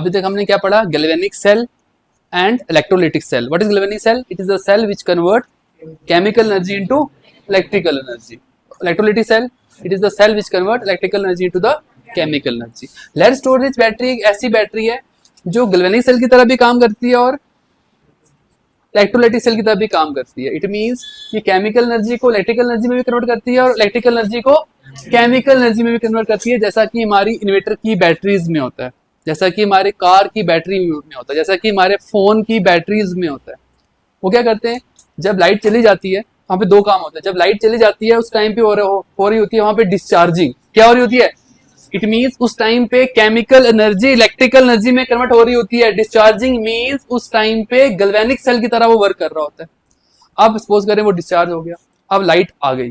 अभी तक हमने क्या पढ़ा, galvanic cell and electrolytic cell. What is galvanic cell? It is the cell which convert chemical energy into electrical energy. Electrolytic cell, it is the cell which convert electrical energy into the chemical energy. Lead storage battery एक ऐसी battery है जो galvanic cell की तरह भी काम करती है और इलेक्ट्रोलाइटिक सेल की तरह भी काम करती है. इट मींस ये केमिकल एनर्जी को इलेक्ट्रिकल एनर्जी में भी कन्वर्ट करती है और इलेक्ट्रिकल एनर्जी को केमिकल एनर्जी में भी कन्वर्ट करती है, जैसा कि हमारी इन्वर्टर की बैटरीज में होता है, जैसा कि हमारे कार की बैटरी में होता है, जैसा कि हमारे फोन की बैटरीज में होता है. वो क्या करते हैं, जब लाइट चली जाती है वहां पे दो काम होते हैं. जब लाइट चली जाती है उस टाइम पे हो रही होती है वहां पे डिस्चार्जिंग. क्या हो रही होती है? इट मींस उस टाइम पे केमिकल एनर्जी इलेक्ट्रिकल एनर्जी में कन्वर्ट हो रही होती है. डिस्चार्जिंग मींस उस टाइम पे गैल्वेनिक सेल की तरह वो वर्क कर रहा होता है. अब सपोज करें वो डिस्चार्ज हो गया, अब लाइट आ गई.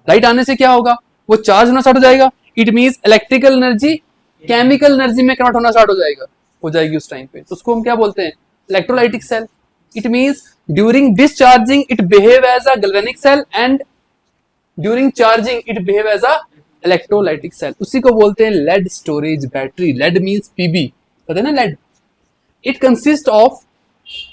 लाइट आने से क्या होगा, वो चार्ज होना स्टार्ट हो जाएगा. It means electrical energy chemical energy में कन्वर्ट होना स्टार्ट हो जाएगी उस टाइम पे. तो उसको हम क्या बोलते हैं, electrolytic cell. It means during discharging it behave as a galvanic cell and during charging it behave as a electrolytic cell. उसी को बोलते हैं lead storage battery. Lead means PB, पता है ना लेड. इट कंसिस्ट ऑफ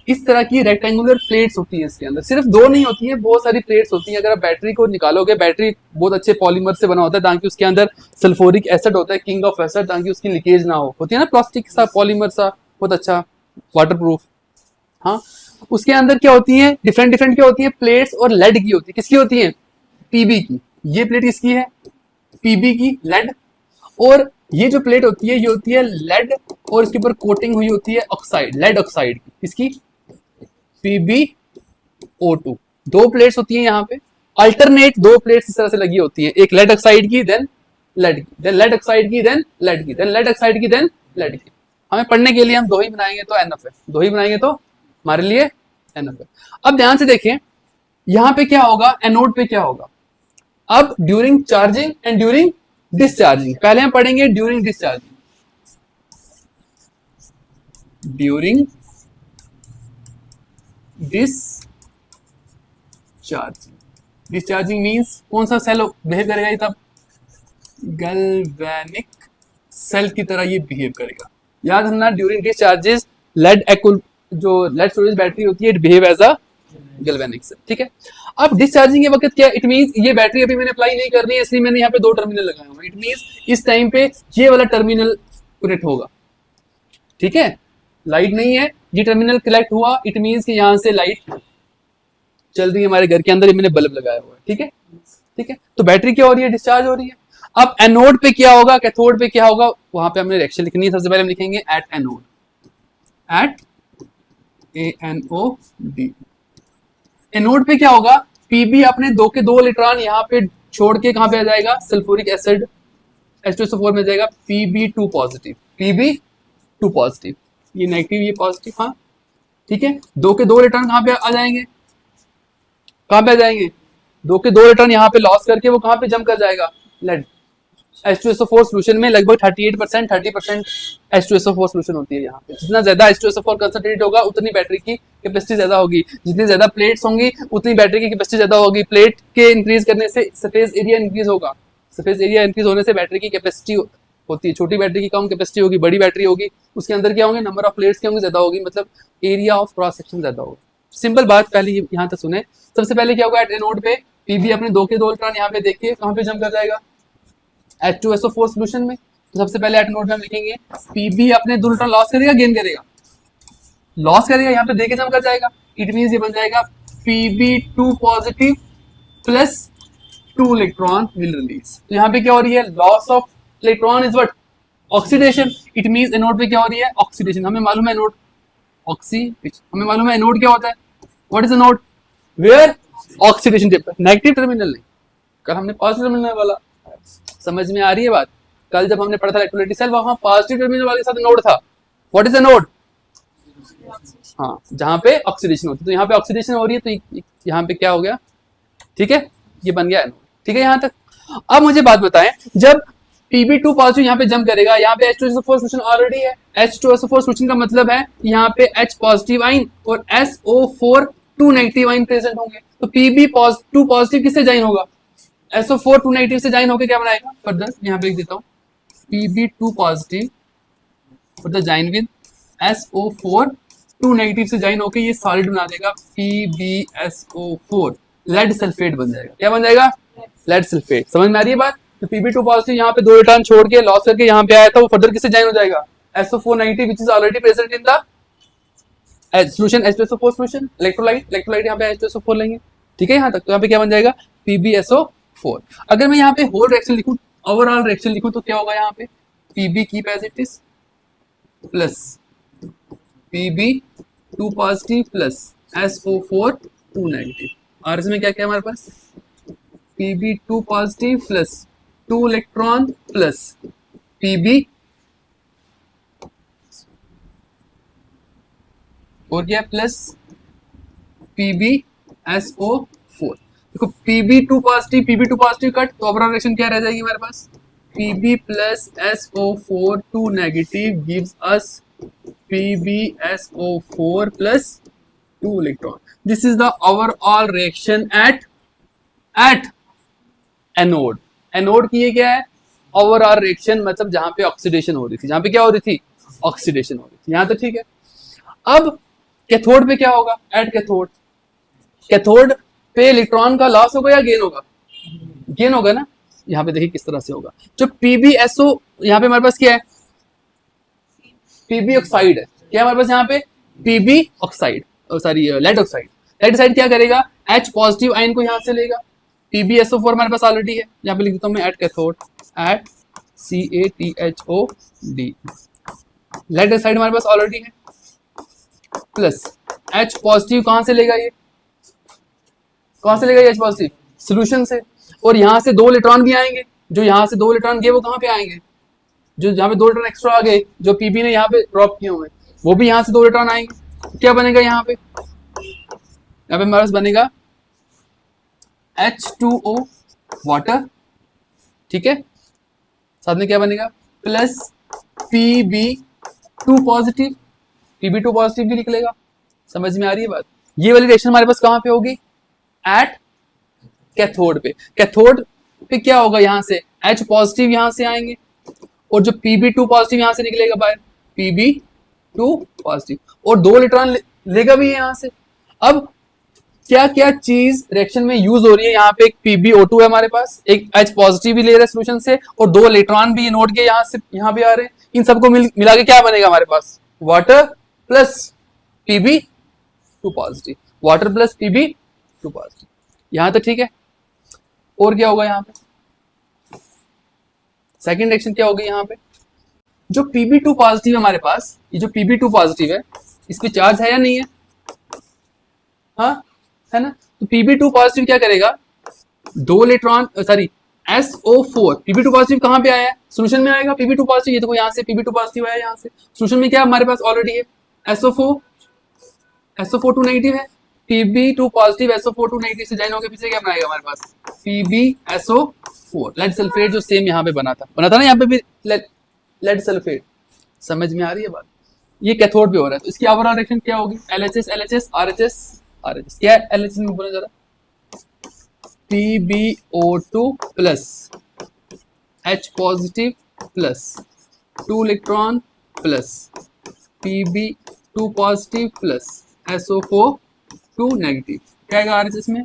इस तरह की रेक्टेंगुलर प्लेट्स होती है. इसके अंदर सिर्फ दो नहीं होती है, बहुत सारी प्लेट्स होती हैं. अगर आप बैटरी को निकालोगे, बैटरी बहुत अच्छे पॉलीमर से बना होता है ताकि उसके अंदर सल्फ्यूरिक एसिड होता है, किंग ऑफ एसिड, ताकि उसकी लीकेज ना हो. होती है ना प्लास्टिक सा पॉलीमर सा, बहुत अच्छा वाटर प्रूफ. हाँ, उसके अंदर क्या होती है, डिफरेंट क्या होती है, प्लेट्स और लेड की होती है. किसकी होती है? पीबी की. ये प्लेट किसकी है? पीबी की, लेड. और ये जो प्लेट होती है ये होती है लेड और इसके ऊपर कोटिंग हुई होती है ऑक्साइड, लेड ऑक्साइड की. इसकी PbO2. दो प्लेट्स होती हैं यहाँ पे, अल्टरनेट दो प्लेट्स इस तरह से लगी होती है. एक लेड ऑक्साइड की, देन लेड की, देन लेड ऑक्साइड की, देन लेड की, देन लेड ऑक्साइड की, देन लेड की. हमें पढ़ने के लिए हम दो ही बनाएंगे तो एनफ है, दो ही बनाएंगे तो हमारे लिए एनफ है. अब ध्यान से देखें यहाँ पे क्या होगा, एनोड पे क्या होगा. अब during charging and during discharging, पहले हम पढ़ेंगे during discharging. During discharging means कौन सा सेल बिहेव करेगा ये, तब गैल्वेनिक सेल की तरह ये बिहेव करेगा. याद रखना, ड्यूरिंग डिस्चार्जेस लेड जो लेड स्टोरेज बैटरी होती है it behave as a galvanic cell. ठीक है. अब डिस्चार्जिंग के वक्त क्या, इट मींस ये बैटरी अभी मैंने अप्लाई नहीं करनी है इसलिए मैंने यहाँ पे दो टर्मिनल लगाए हुए. इट मींस इस टाइम पे ये वाला टर्मिनल कनेक्ट होगा. ठीक है, लाइट नहीं है, ये टर्मिनल कनेक्ट हुआ. इट मींस कि यहां से लाइट चल रही है हमारे घर के अंदर, मैंने बल्ब लगाया हुआ है. ठीक है, ठीक है. तो बैटरी क्या हो रही है, डिस्चार्ज हो रही है. अब एनोड पे क्या होगा, कैथोड पे क्या होगा, वहां पे हमने रिएक्शन लिखनी है. सबसे पहले हम लिखेंगे at anode, at ANOD. Anode पे क्या होगा, पीबी अपने दो के दो इलेक्ट्रॉन यहाँ पे छोड़ के कहां पे आ जाएगा, सल्फ्यूरिक एसिड H2SO4 में जाएगा. Pb2 पॉजिटिव, Pb2 पॉजिटिव, ये नेगेटिव ये पॉजिटिव. हाँ ठीक है. दो के दो इलेक्ट्रॉन कहां पे आ जाएंगे, कहां पे आ जाएंगे, दो के दो इलेक्ट्रॉन यहाँ पे लॉस करके वो कहां पे जम कर जाएगा, लेड. H2SO4 सोल्यूशन में लगभग 38% 30% H2SO4 सोल्यूशन होती है. यहाँ पे जितना ज्यादा H2SO4 कंसंट्रेट होगा उतनी बैटरी की कैपेसिटी ज्यादा होगी. जितनी ज्यादा प्लेट्स होंगी उतनी बैटरी की कैपेसिटी ज्यादा होगी. प्लेट के इंक्रीज करने से सरफेस एरिया इंक्रीज होगा. सरफेस एरिया इंक्रीज होने से बैटरी की कैपेसिटी होती है. छोटी बैटरी की कम कैपेसिटी होगी, बड़ी बैटरी होगी उसके अंदर क्या होंगे, नंबर ऑफ प्लेट्स क्या होंगे, ज्यादा होगी, मतलब एरिया ऑफ क्रॉस सेक्शन ज्यादा होगा. सिंपल बात, पहले यहाँ तक सुने. सबसे पहले क्या होगा, एनोड पे पीबी अपने दो के दो इलेक्ट्रॉन यहाँ पे देखिए कहां पे जम कर जाएगा, H2SO4 सोल्यूशन में. तो सबसे पहले एट नोड में हम लिखेंगे पीबी अपने दो इलेक्ट्रॉन लॉस करेगा, गेन करेगा, लॉस करेगा, यहाँ पे देके जम कर जाएगा. इट मींस ये बन जाएगा Pb2 positive plus 2 electron will release. तो यहाँ पे क्या हो रही है, loss of electron is what, oxidation. It means anode पे क्या हो रही है, ऑक्सीडेशन. हमें मालूम है एनोड ऑक्सीडेशन, हमें मालूम है एनोड क्या होता है, what is anode, where oxidation tip, negative terminal नहीं. कल हमने पॉजिटिव टर्मिनल वाला, समझ में आ रही है बात. कल जब हमने पढ़ा था इलेक्ट्रोलाइटिक सेल वहां पॉजिटिव टर्मिनल वाले के साथ नोड था. व्हाट इज अ नोड, हाँ जहां पे ऑक्सीडेशन होती है. तो यहाँ पे ऑक्सीडेशन हो रही है तो यहाँ पे क्या हो गया, ठीक है, ये बन गया नोड. ठीक है यहाँ तक. अब मुझे बात बताएं, जब Pb2 पॉजिटिव यहाँ पे जंप करेगा, यहाँ पे H2SO4 सोल्यूशन ऑलरेडी है. H2SO4 सोल्यूशन का मतलब है यहाँ पे H पॉजिटिव आइन और SO4 2 नेगेटिव आइन प्रेजेंट होंगे. तो Pb2 पॉजिटिव किससे ज्वाइन होगा, SO4 2 नेगेटिव से ज्वाइन होकर क्या बनाएगा, फर्दर यहाँ पे लिख देता हूँ Pb2 पॉजिटिव और द जाइन विद SO4 2 नेगेटिव से जाइन होके ये सॉलिड बना देगा PbSO4, लेड सल्फेट बन जाएगा। क्या बन जाएगा? Lead sulphate. समझ में आ रही है बात? तो Pb2 पॉजिटिव यहाँ पे 2 इलेक्ट्रॉन छोड़ के लॉस करके यहाँ पे आया था, वो फर्दर किससे जाइन हो जाएगा? SO4 negative which is already present in the solution H2SO4 solution. Electrolyte यहाँ पे H2SO4 लेंगे, ठीक है यहाँ तक। तो यहाँ पे क्या बन जाएगा? PbSO4। अगर मैं यहाँ पे होल रिएक्शन लिखूं, ओवरऑल रिएक्शन लिखूं, तो क्या होगा यहाँ पे? Pb keep as it is plus Pb2 positive plus SO4 2 negative. और इसमें क्या क्या हमारे पास? Pb2 positive plus 2 electron plus Pb और क्या प्लस PbSO4। देखो Pb2 पॉजिटिव कट, तो ओवरऑल रिएक्शन क्या रह जाएगी हमारे पास? Pb plus SO4 2 negative gives us PbSO4 plus 2 electron. This is the overall reaction at anode. Anode की ये क्या है? ओवरऑल रिएक्शन, मतलब जहां पे ऑक्सीडेशन हो रही थी, जहां पे क्या हो रही थी? ऑक्सीडेशन हो रही थी। यहां तो ठीक है। अब कैथोड पे क्या होगा? एट कैथोड, कैथोड पे इलेक्ट्रॉन का लॉस होगा या गेन होगा? गेन होगा ना। यहाँ पे देखिए किस तरह से होगा। जो PbSO यहाँ पे हमारे पास क्या है? Pb ऑक्साइड है। क्या हमारे पास यहाँ पे? Pb oxide, sorry lead oxide. Lead oxide क्या करेगा? H पॉजिटिव आयन को यहाँ से लेगा। PbSO4 हमारे पास ऑलरेडी है, यहाँ पे लिख देता हूँ मैं at cathode, at CaTHOD। Lead oxide हमारे पास ऑलरेडी है, प्लस H पॉजिटिव कहां से लेगा? ये कहां से लेगा ये H पॉजिटिव? सोल्यूशन से। और यहां से 2 इलेक्ट्रॉन भी आएंगे, जो यहां से 2 इलेक्ट्रॉन गए वो कहां पे आएंगे? जो जहां पे 2 इलेक्ट्रॉन एक्स्ट्रा आ गए, जो Pb ने यहाँ पे ड्रॉप किए हुए, वो भी यहां से 2 इलेक्ट्रॉन आएंगे। क्या बनेगा यहाँ पे? यहाँ पे हमारे पास बनेगा H2O वाटर, ठीक है। साथ में क्या बनेगा? Plus Pb2 positive, Pb2 positive भी निकलेगा। समझ में आ रही है बात? ये वाली रिएक्शन हमारे पास कहां पे होगी? एट कैथोड पे। कैथोड पे क्या होगा? यहां से H पॉजिटिव यहां से आएंगे, और जो Pb2 पॉजिटिव यहां से निकलेगा बाहर, Pb2 पॉजिटिव, और 2 इलेक्ट्रॉन लेगा भी यहां से। अब क्या क्या चीज रिएक्शन में यूज हो रही है? यहाँ पे एक PbO2 है हमारे पास, एक H पॉजिटिव भी ले रहा है सोल्यूशन से, और 2 इलेक्ट्रॉन भी नोड के यहाँ से यहाँ भी आ रहे हैं। इन सबको मिला के क्या बनेगा हमारे पास? Water plus Pb2 positive, water plus Pb2 positive. यहां तो ठीक है। और क्या होगा यहाँ पे? सेकेंड रिएक्शन क्या होगी यहाँ पे? जो Pb2 पॉजिटिव है हमारे पास, ये जो Pb2 पॉजिटिव है, इस पे चार्ज है या नहीं है? हाँ है ना। तो Pb2 पॉजिटिव क्या करेगा? 2 electron, sorry SO4, Pb2 positive कहां पे आया है? सोल्यूशन में आएगा Pb2 पॉजिटिव। ये देखो यहाँ से Pb2 पॉजिटिव आया, यहाँ से सोल्यूशन में क्या हमारे पास ऑलरेडी है? SO4 2 नेगेटिव है। Pb2 पॉजिटिव SO4 2 नेगेटिव से जाइन होकर पीछे क्या बनाएगा हमारे पास? PbSO4, लेड सल्फेट, जो सेम यहाँ पे बना था ना, यहाँ पे भी लेड सल्फेट। समझ में आ रही है बात? ये कैथोड पे हो रहा है, तो इसकी ओवरऑल रिएक्शन क्या होगी? LHS LHS RHS RHS। क्या है LHS में बोला जा रहा? PbO2 plus H positive plus 2 electron plus Pb2 positive plus SO4 2 negative. क्या आएगा RHS में?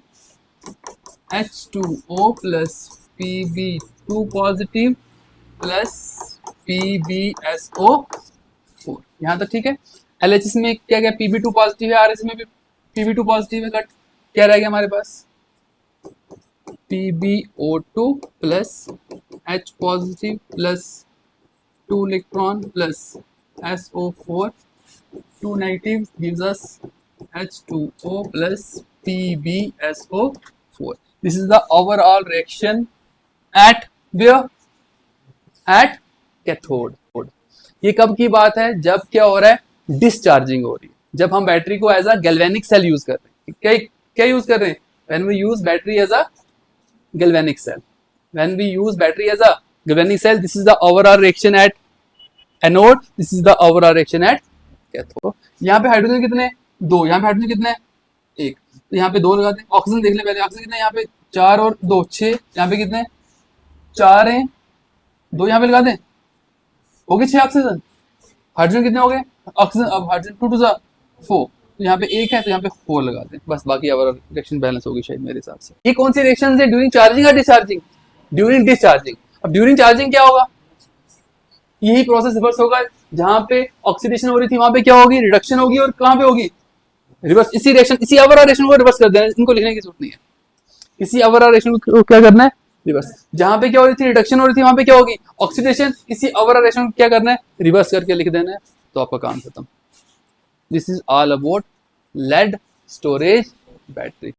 H2O plus Pb2 positive plus PbSO4। यहाँ तक ठीक है। LHS में क्या क्या? Pb2 पॉजिटिव है, RHS में भी Pb2 पॉजिटिव है, कट क्या रहेगा हमारे पास? PbO2 plus H positive plus 2 electron plus SO4 2 negative gives us H2O plus PbSO4। This is the overall reaction at where? At cathode. ये कब की बात है? जब क्या हो रहा है? डिस्चार्जिंग हो रही है। जब हम बैटरी को as a galvanic cell use कर रहे हैं। क्या यूज कर रहे हैं? When we use battery as a galvanic cell, when we use battery as a galvanic cell, this is the overall reaction at anode, this is the overall reaction at cathode। यहाँ पे hydrogen कितने? 2। यहाँ पे hydrogen कितने? 1। तो यहाँ पे 2 लगाते हैं। ऑक्सीजन देख ले पहले, ऑक्सीजन कितने? यहाँ पे 4 और 2 6। यहाँ पे कितने? 4 हैं, 2 यहाँ पे लगा दें, हो गए 6 ऑक्सीजन। हाइड्रोजन कितने हो गए, ऑक्सीजन, अब हाइड्रोजन 2 टू 4, तो यहाँ पे 1 है तो यहाँ पे 4 लगा दें बस, बाकी अब रिएक्शन बैलेंस होगी शायद मेरे हिसाब से। ये कौन सी रिएक्शन है, ड्यूरिंग चार्जिंग या डिस्चार्जिंग, ड्यूरिंग डिस्चार्जिंग। अब ड्यूरिंग चार्जिंग क्या होगा, यही प्रोसेस रिवर्स होगा, जहां पे ऑक्सीडेशन हो रही थी वहां पे क्या होगी, रिडक्शन होगी, और कहां पे होगी, रिवर्स। इसी रिएक्शन, इसी अवर रिएक्शन को रिवर्स कर देना, इनको लिखने की जरूरत नहीं है, इसी अवर रिएक्शन को क्या करना है, रिवर्स। जहां पे क्या हो रही थी, रिडक्शन हो रही थी, वहां पे क्या होगी, ऑक्सीडेशन, इसी अवर रिएक्शन को क्या करना है, रिवर्स करके लिख देना है, तो आपका काम खत्म। This is all about lead storage battery.